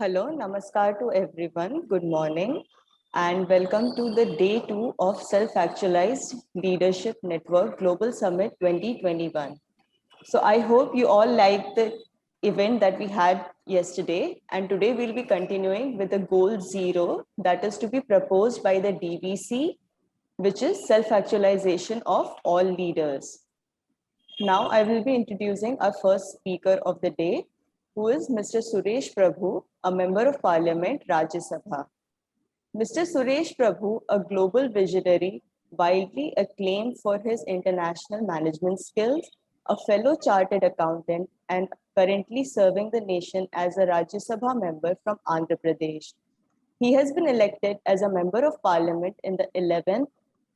Hello, namaskar to everyone. Good morning and welcome to the day 2 of Self-Actualized Leadership Network Global Summit 2021. So I hope you all liked the event that we had yesterday, and today we'll be continuing with the goal 0 that is to be proposed by the DVC, which is self-actualization of all leaders. Now I will be introducing our first speaker of the day, who is Mr. Suresh Prabhu, a Member of Parliament, Rajya Sabha. Mr. Suresh Prabhu, a global visionary, widely acclaimed for his international management skills, a fellow chartered accountant, and currently serving the nation as a Rajya Sabha member from Andhra Pradesh. He has been elected as a Member of Parliament in the 11th,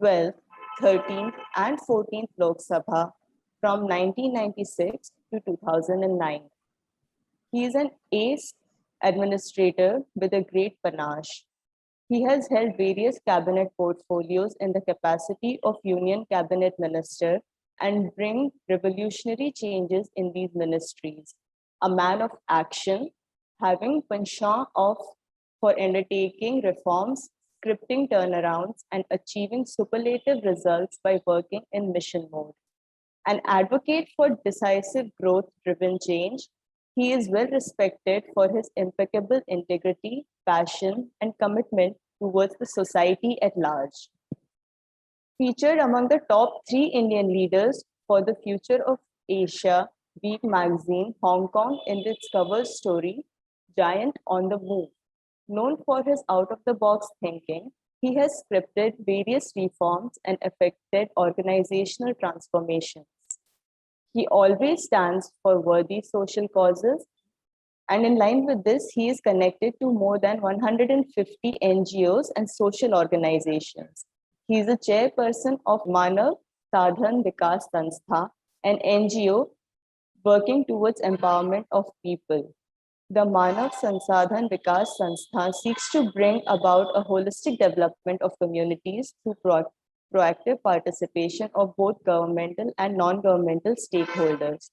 12th, 13th, and 14th Lok Sabha from 1996 to 2009. He is an ace administrator with a great panache. He has held various cabinet portfolios in the capacity of Union Cabinet Minister and bring revolutionary changes in these ministries. A man of action, having penchant for undertaking reforms, scripting turnarounds, and achieving superlative results by working in mission mode. An advocate for decisive growth-driven change, he is well respected for his impeccable integrity, passion, and commitment towards the society at large. Featured among the top 3 Indian leaders for the future of Asia Week magazine, Hong Kong, in its cover story, Giant on the Move. Known for his out-of-the-box thinking, he has scripted various reforms and effected organizational transformations. He always stands for worthy social causes, and in line with this, he is connected to more than 150 NGOs and social organizations. He is a chairperson of Manav Sadhan Vikas Sanstha, an NGO working towards empowerment of people. The Manav Sansadhan Vikas Sanstha seeks to bring about a holistic development of communities through proactive participation of both governmental and non-governmental stakeholders.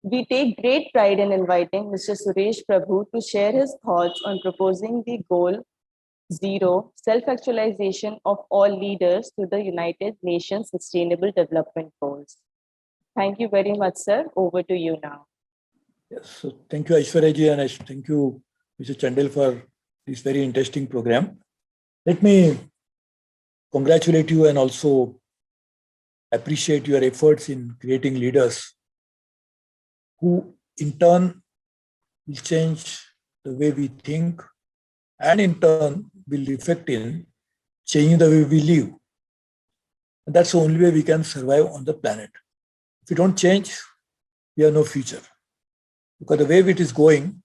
We take great pride in inviting Mr. Suresh Prabhu to share his thoughts on proposing the goal 0 self-actualization of all leaders to the United Nations Sustainable Development Goals. Thank you very much, sir. Over to you now. Yes, so thank you, Aishwarya ji, and thank you, Mr. Chandel, for this very interesting program. Let me congratulate you and also appreciate your efforts in creating leaders who in turn will change the way we think and in turn will reflect in changing the way we live. And that's the only way we can survive on the planet. If we don't change, we have no future. Because the way it is going,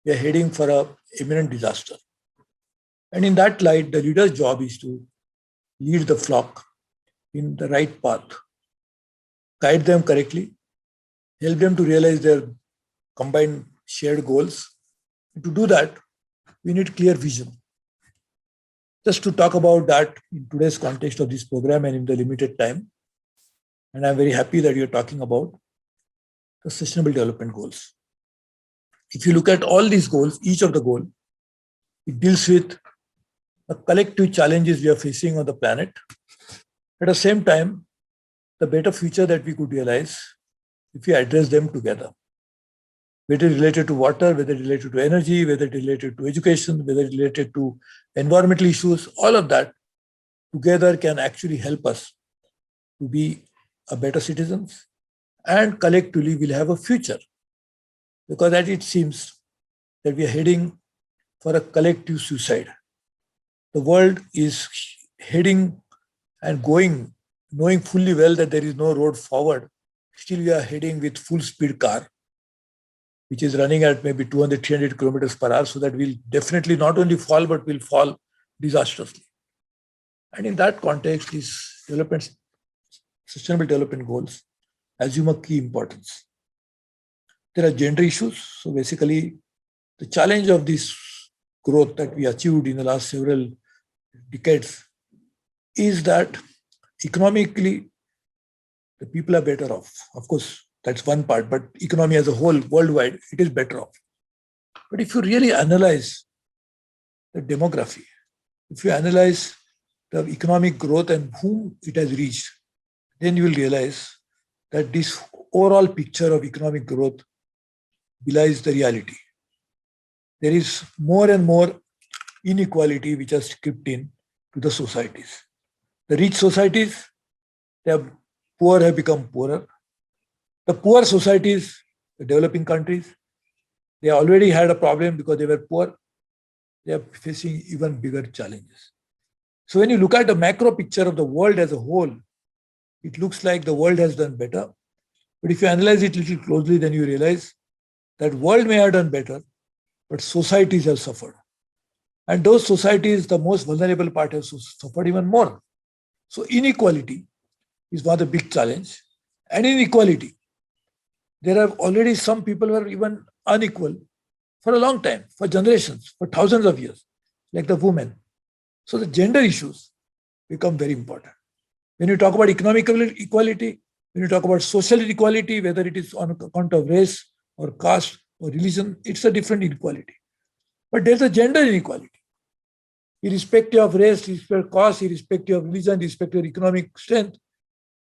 we are heading for an imminent disaster. And in that light, the leader's job is to lead the flock in the right path, guide them correctly, help them to realize their combined shared goals. And to do that, we need clear vision. Just to talk about that in today's context of this program and in the limited time, and I'm very happy that you're talking about the Sustainable Development Goals. If you look at all these goals, each of the goals, it deals with the collective challenges we are facing on the planet. At the same time, the better future that we could realize if we address them together. Whether related to water, whether related to energy, whether related to education, whether related to environmental issues, all of that together can actually help us to be a better citizens and collectively will have a future. Because as it seems that we are heading for a collective suicide. The world is heading and going, knowing fully well that there is no road forward. Still we are heading with full speed car, which is running at maybe 200, 300 kilometers per hour, so that we'll definitely not only fall, but will fall disastrously. And in that context, these sustainable development goals assume a key importance. There are gender issues. So basically, the challenge of this growth that we achieved in the last several decades is that economically, the people are better off. Of course, that's one part, but economy as a whole, worldwide, it is better off. But if you really analyze the demography, if you analyze the economic growth and whom it has reached, then you will realize that this overall picture of economic growth belies the reality. There is more and more inequality which has crept in to the societies. The rich societies, the poor have become poorer. The poor societies, the developing countries, they already had a problem because they were poor. They are facing even bigger challenges. So when you look at the macro picture of the world as a whole, it looks like the world has done better. But if you analyze it a little closely, then you realize that world may have done better, but societies have suffered. And those societies, the most vulnerable part, have suffered even more. So inequality is one of the big challenge. And inequality, there are already some people who are even unequal for a long time, for generations, for thousands of years, like the women. So the gender issues become very important. When you talk about economic equality, when you talk about social inequality, whether it is on account of race or caste or religion, it's a different inequality. But there's a gender inequality. Irrespective of race, irrespective of caste, irrespective of religion, irrespective of economic strength,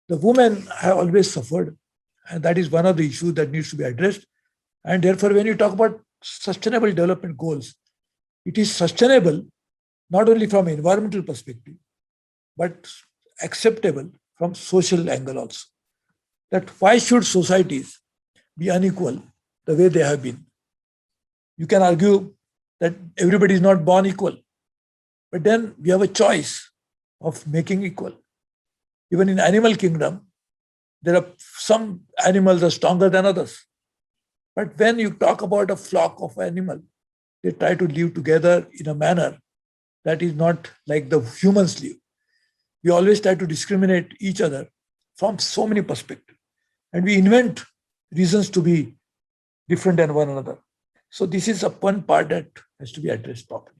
the women have always suffered. And that is one of the issues that needs to be addressed. And therefore, when you talk about sustainable development goals, it is sustainable not only from environmental perspective, but acceptable from social angle also. That why should societies be unequal the way they have been? You can argue that everybody is not born equal, but then we have a choice of making equal. Even in animal kingdom, there are some animals are stronger than others. But when you talk about a flock of animals, they try to live together in a manner that is not like the humans live. We always try to discriminate each other from so many perspectives. And we invent reasons to be different than one another. So this is a one part that has to be addressed properly.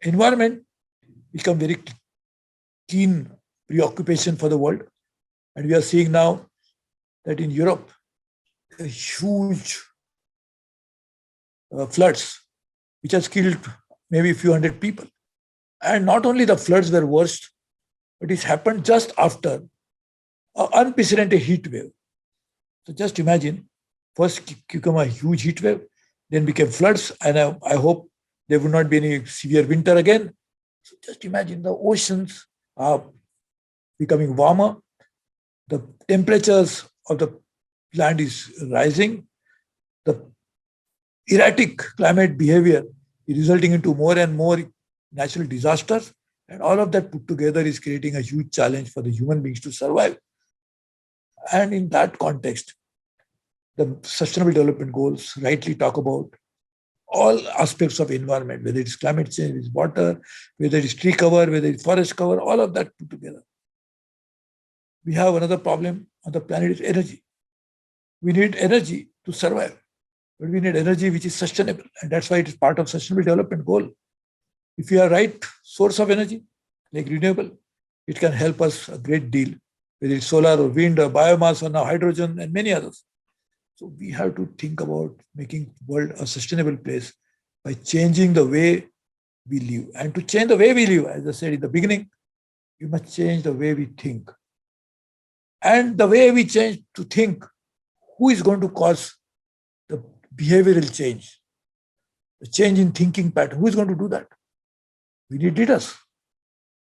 Environment become very keen preoccupation for the world. And we are seeing now that in Europe, a huge floods, which has killed maybe a few hundred people. And not only the floods were worst, but it happened just after an unprecedented heat wave. So just imagine, first became a huge heat wave, then became floods, and I hope there will not be any severe winter again. So just imagine the oceans are becoming warmer, the temperatures of the land is rising, the erratic climate behavior is resulting into more and more natural disasters, and all of that put together is creating a huge challenge for the human beings to survive. And in that context, the Sustainable Development Goals rightly talk about all aspects of environment, whether it's climate change, it's water, whether it's tree cover, whether it's forest cover, all of that put together. We have another problem on the planet is energy. We need energy to survive, but we need energy which is sustainable, and that's why it is part of Sustainable Development Goal. If we have right source of energy, like renewable, it can help us a great deal, whether it's solar or wind or biomass or now hydrogen and many others. So we have to think about making the world a sustainable place by changing the way we live. And to change the way we live, as I said in the beginning, we must change the way we think. And the way we change to think, who is going to cause the behavioral change, the change in thinking pattern? Who is going to do that? We need leaders.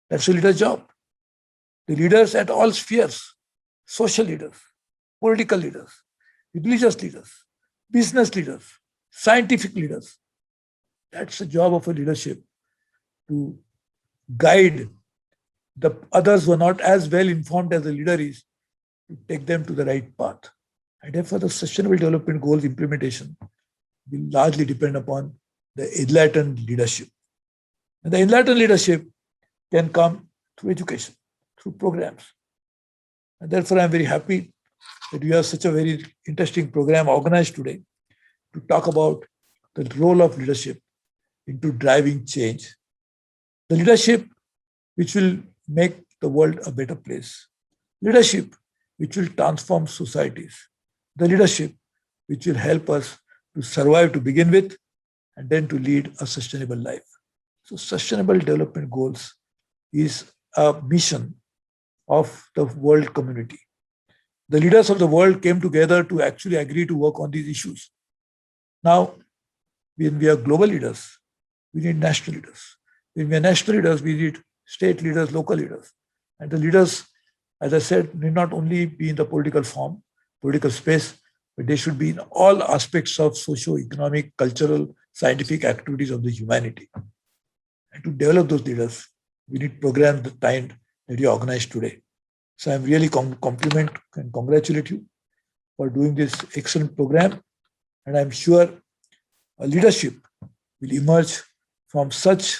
That's the leader's job. The leaders at all spheres, social leaders, political leaders, religious leaders, business leaders, scientific leaders. That's the job of a leadership, to guide the others who are not as well informed as the leader is, to take them to the right path. And therefore, the Sustainable Development Goals implementation will largely depend upon the enlightened leadership. And the enlightened leadership can come through education, through programs. And therefore, I'm very happy that we have such a very interesting program organized today to talk about the role of leadership into driving change. The leadership which will make the world a better place. Leadership which will transform societies. The leadership which will help us to survive to begin with, and then to lead a sustainable life. So Sustainable Development Goals is a mission of the world community. The leaders of the world came together to actually agree to work on these issues. Now, when we are global leaders, we need national leaders. When we are national leaders, we need state leaders, local leaders. And the leaders, as I said, need not only be in the political form, political space, but they should be in all aspects of socio-economic, cultural, scientific activities of the humanity. And to develop those leaders, we need programs the kind that you organized today. So I'm really compliment and congratulate you for doing this excellent program. And I'm sure a leadership will emerge from such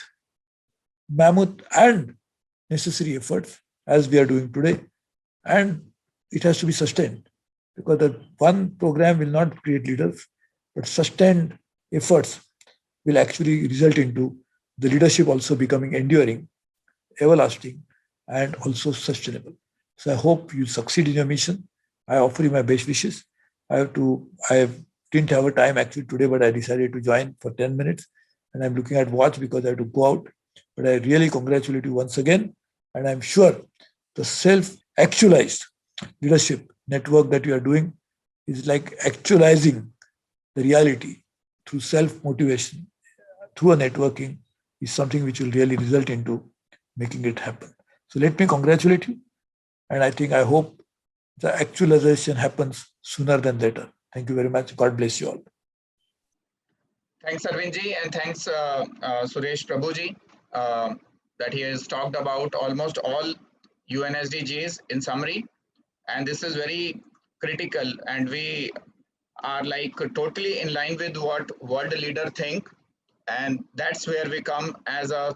mammoth and necessary efforts as we are doing today. And it has to be sustained, because the one program will not create leaders, but sustained efforts will actually result into the leadership also becoming enduring, everlasting, and also sustainable. So I hope you succeed in your mission. I offer you my best wishes. I didn't have a time actually today, but I decided to join for 10 minutes. And I'm looking at watch because I have to go out. But I really congratulate you once again. And I'm sure the self-actualized leadership network that you are doing is like actualizing the reality through self-motivation, through a networking, is something which will really result into making it happen. So let me congratulate you. And I hope the actualization happens sooner than later. Thank you very much. God bless you all. Thanks, Arvindji, and thanks, Suresh Prabhuji, that he has talked about almost all UN SDGs in summary. And this is very critical, and we are like totally in line with what world leader think. And that's where we come as a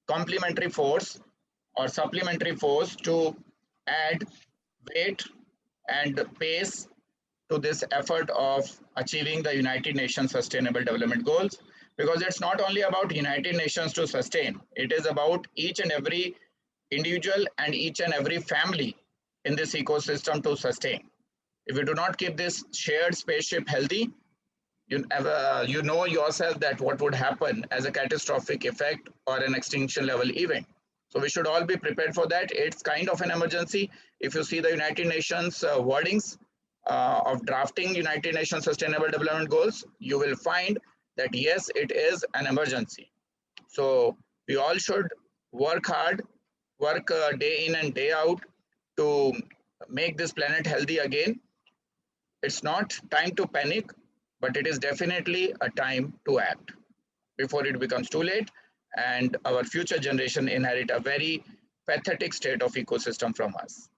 complementary force or supplementary force to add weight and pace to this effort of achieving the United Nations Sustainable Development Goals, because it's not only about United Nations to sustain, it is about each and every individual and each and every family in this ecosystem to sustain. If you do not keep this shared spaceship healthy, you know yourself that what would happen as a catastrophic effect or an extinction level event. So we should all be prepared for that. It's kind of an emergency. If you see the United Nations wordings of drafting United Nations Sustainable Development Goals, you will find that yes, it is an emergency. So we all should work hard, work day in and day out to make this planet healthy again. It's not time to panic, but it is definitely a time to act before it becomes too late and our future generation inherit a very pathetic state of ecosystem from us.